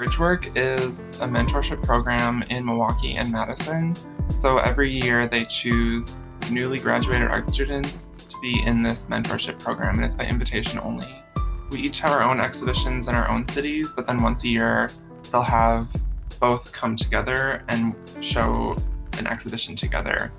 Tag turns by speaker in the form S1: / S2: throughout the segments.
S1: Bridgework is a mentorship program in Milwaukee and Madison. So every year they choose newly graduated art students to be in this mentorship program, and it's by invitation only. We each have our own exhibitions in our own cities, but then once a year they'll have both come together and show an exhibition together.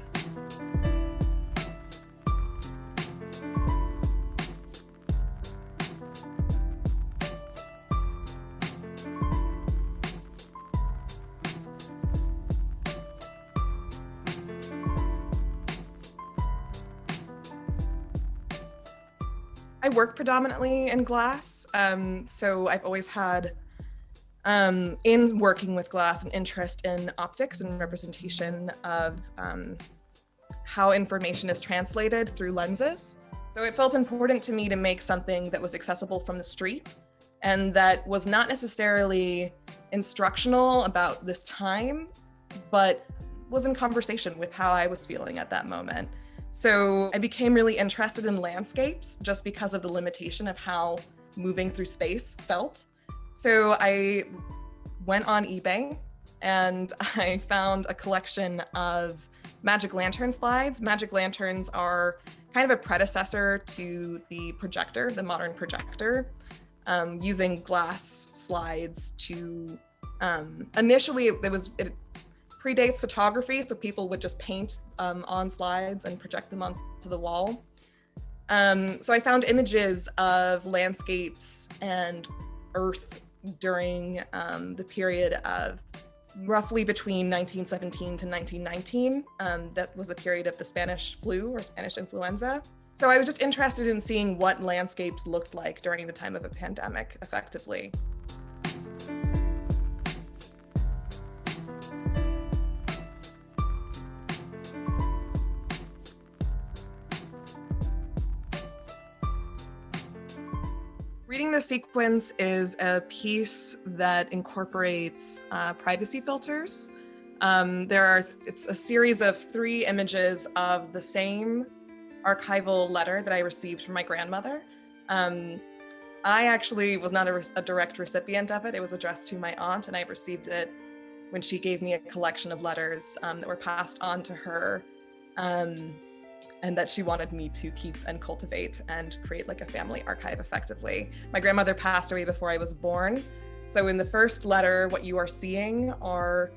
S2: I work predominantly in glass, so I've always had, in working with glass, an interest in optics and representation of how information is translated through lenses. So it felt important to me to make something that was accessible from the street and that was not necessarily instructional about this time, but was in conversation with how I was feeling at that moment. So I became really interested in landscapes just because of the limitation of how moving through space felt. So I went on eBay and I found a collection of Magic Lantern slides. Magic Lanterns are kind of a predecessor to the projector, the modern projector, using glass slides to, initially it predates photography, so people would just paint on slides and project them onto the wall. So I found images of landscapes and Earth during the period of roughly between 1917 to 1919. That was the period of the Spanish flu or Spanish influenza. So I was just interested in seeing what landscapes looked like during the time of a pandemic effectively. Reading the Sequence is a piece that incorporates privacy filters. It's a series of 3 images of the same archival letter that I received from my grandmother. I actually was not a direct recipient of it. It was addressed to my aunt, and I received it when she gave me a collection of letters that were passed on to her, and that she wanted me to keep and cultivate and create like a family archive effectively. My grandmother passed away before I was born. So in the first letter, what you are seeing are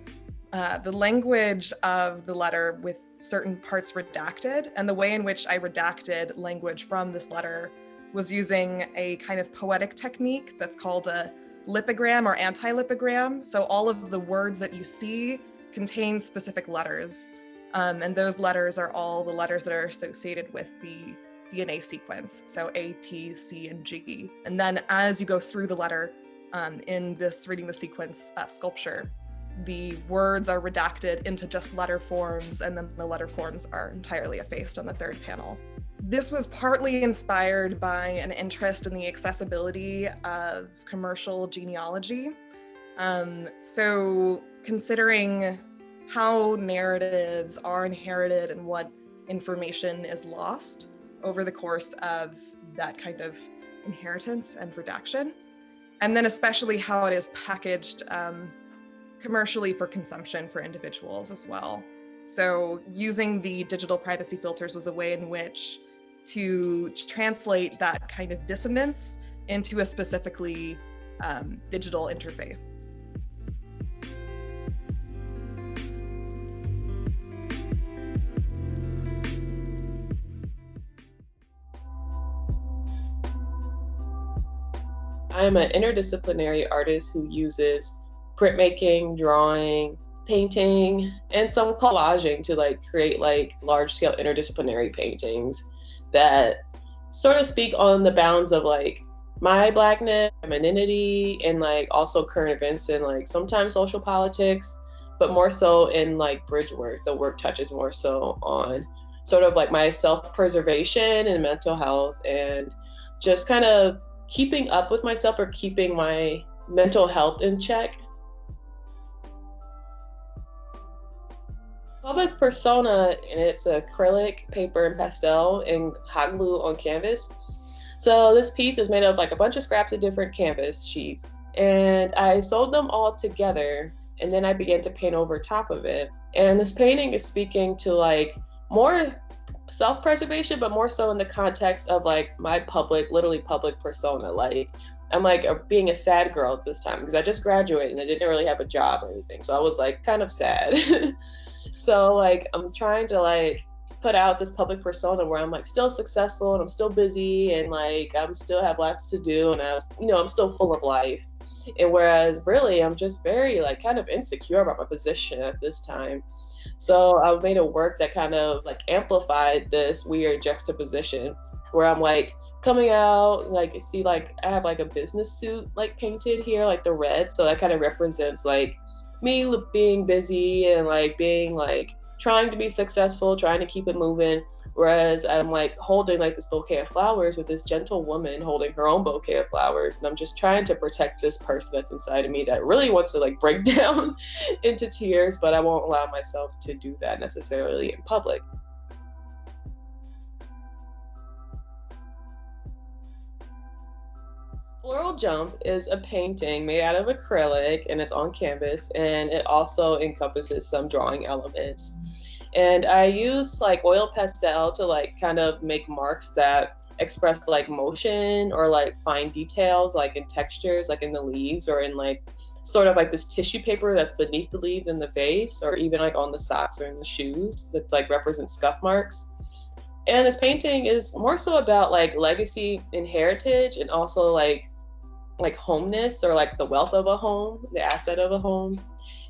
S2: the language of the letter with certain parts redacted. And the way in which I redacted language from this letter was using a kind of poetic technique that's called a lipogram or anti-lipogram. So all of the words that you see contain specific letters. And those letters are all the letters that are associated with the DNA sequence, so A, T, C, and G. And then as you go through the letter in this Reading the Sequence sculpture, the words are redacted into just letter forms, and then the letter forms are entirely effaced on the 3rd panel. This was partly inspired by an interest in the accessibility of commercial genealogy. So considering how narratives are inherited and what information is lost over the course of that kind of inheritance and redaction. And then especially how it is packaged commercially for consumption for individuals as well. So using the digital privacy filters was a way in which to translate that kind of dissonance into a specifically digital interface.
S3: I'm an interdisciplinary artist who uses printmaking, drawing, painting, and some collaging to create large-scale interdisciplinary paintings that sort of speak on the bounds of my Blackness, femininity, and also current events and sometimes social politics, but more so in bridge work. The work touches more so on sort of my self-preservation and mental health, and just kind of keeping up with myself or keeping my mental health in check. Public persona, and it's acrylic, paper, and pastel, and hot glue on canvas. So this piece is made of a bunch of scraps of different canvas sheets, And I sewed them all together, and then I began to paint over top of it. And this painting is speaking to like more self-preservation, but more so in the context of like my public, literally public persona. Like I'm like being a sad girl at this time because I just graduated and I didn't really have a job or anything. So I was like kind of sad. So like I'm trying to like put out this public persona where I'm like still successful and I'm still busy and like I'm still have lots to do and I'm still full of life. And whereas really I'm just very like kind of insecure about my position at this time. So I made a work that kind of like amplified this weird juxtaposition where I'm like coming out, like see like I have like a business suit like painted here, like the red. So that kind of represents like me being busy and like being like trying to be successful, trying to keep it moving. Whereas I'm like holding like this bouquet of flowers with this gentle woman holding her own bouquet of flowers. And I'm just trying to protect this person that's inside of me that really wants to like break down into tears, but I won't allow myself to do that necessarily in public. Floral Jump is a painting made out of acrylic and it's on canvas, and it also encompasses some drawing elements. And I use like oil pastel to like kind of make marks that express like motion or like fine details like in textures like in the leaves or in like sort of like this tissue paper that's beneath the leaves in the vase or even like on the socks or in the shoes that like represent scuff marks. And this painting is more so about like legacy and heritage and also like homeness or like the wealth of a home, the asset of a home.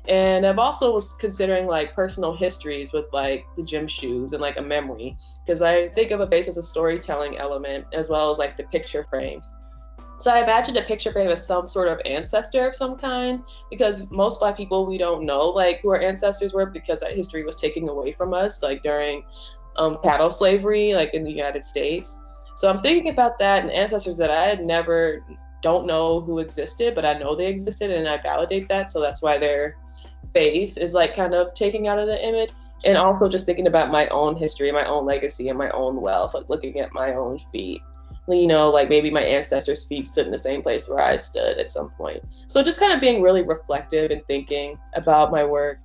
S3: And I've also was considering like personal histories with like the gym shoes and like a memory, because I think of a face as a storytelling element as well as like the picture frame. So I imagined a picture frame as some sort of ancestor of some kind, because most Black people, we don't know like who our ancestors were because that history was taken away from us like during cattle slavery, like in the United States. So I'm thinking about that and ancestors that I had never don't know who existed, but I know they existed and I validate that. So that's why their face is like kind of taking out of the image. And also just thinking about my own history, my own legacy, and my own wealth, like looking at my own feet. You know, like maybe my ancestors' feet stood in the same place where I stood at some point. So just kind of being really reflective and thinking about my work.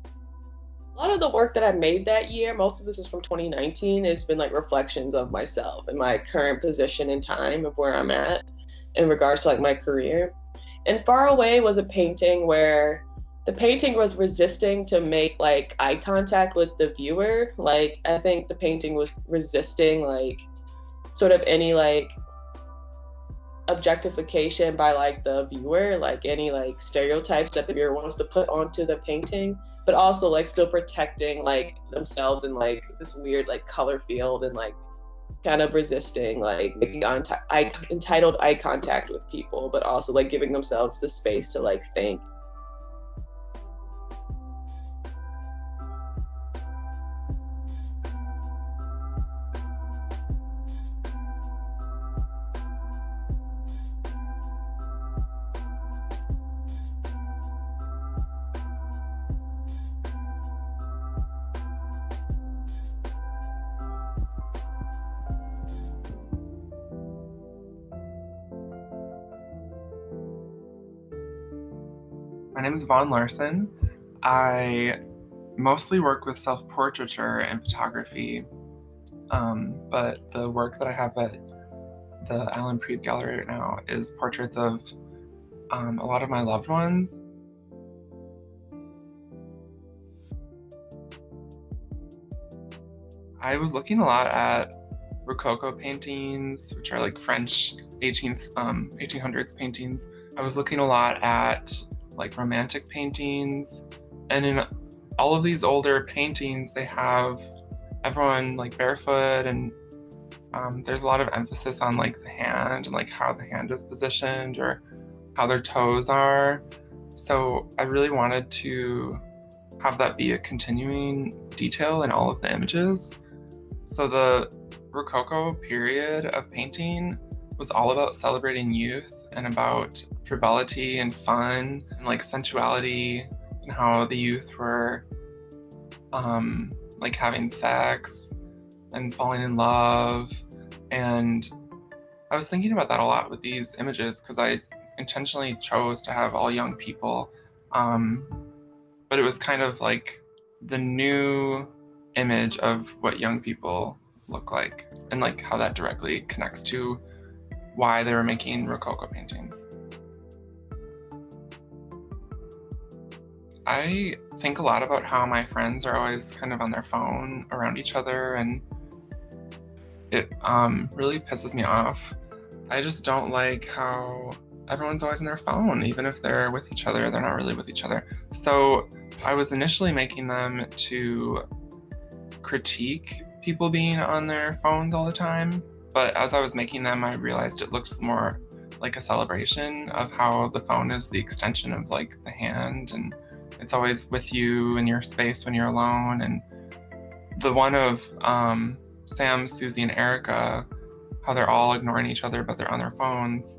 S3: A lot of the work that I made that year, most of this is from 2019, it's been like reflections of myself and my current position in time of where I'm at in regards to like my career. And Far Away was a painting where the painting was resisting to make like eye contact with the viewer. Like I think the painting was resisting like sort of any like objectification by like the viewer, like any like stereotypes that the viewer wants to put onto the painting, but also like still protecting like themselves in like this weird like color field and like kind of resisting like making entitled eye contact with people, but also like giving themselves the space to like think.
S1: My name is Vaughn Larson. I mostly work with self-portraiture and photography, but the work that I have at the Alan Preeb Gallery right now is portraits of a lot of my loved ones. I was looking a lot at Rococo paintings, which are like French 1800s paintings. I was looking a lot at like romantic paintings, and in all of these older paintings they have everyone like barefoot, and there's a lot of emphasis on like the hand and like how the hand is positioned or how their toes are. So I really wanted to have that be a continuing detail in all of the images. So the Rococo period of painting was all about celebrating youth and about frivolity and fun and like sensuality, and how the youth were like having sex and falling in love. And I was thinking about that a lot with these images because I intentionally chose to have all young people. Um, but it was kind of like the new image of what young people look like and like how that directly connects to why they were making Rococo paintings. I think a lot about how my friends are always kind of on their phone around each other, and it really pisses me off. I just don't like how everyone's always on their phone. Even if they're with each other, they're not really with each other. So I was initially making them to critique people being on their phones all the time. But as I was making them, I realized it looks more like a celebration of how the phone is the extension of like the hand, and it's always with you in your space when you're alone. And the one of Sam, Susie, and Erica, how they're all ignoring each other, but they're on their phones.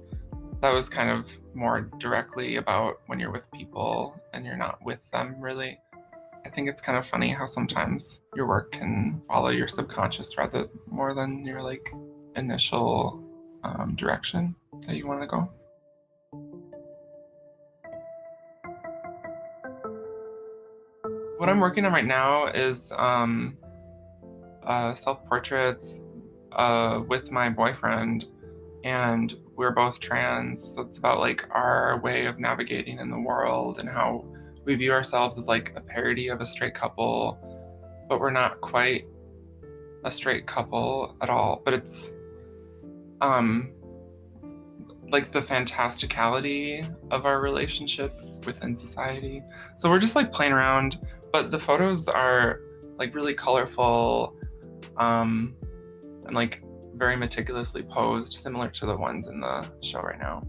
S1: That was kind of more directly about when you're with people and you're not with them, really. I think it's kind of funny how sometimes your work can follow your subconscious rather more than your like initial direction that you want to go. What I'm working on right now is self-portraits with my boyfriend, and we're both trans, so it's about like our way of navigating in the world and how we view ourselves as like a parody of a straight couple, but we're not quite a straight couple at all. But it's like the fantasticality of our relationship within society. So we're just like playing around, but the photos are like really colorful and like very meticulously posed, similar to the ones in the show right now.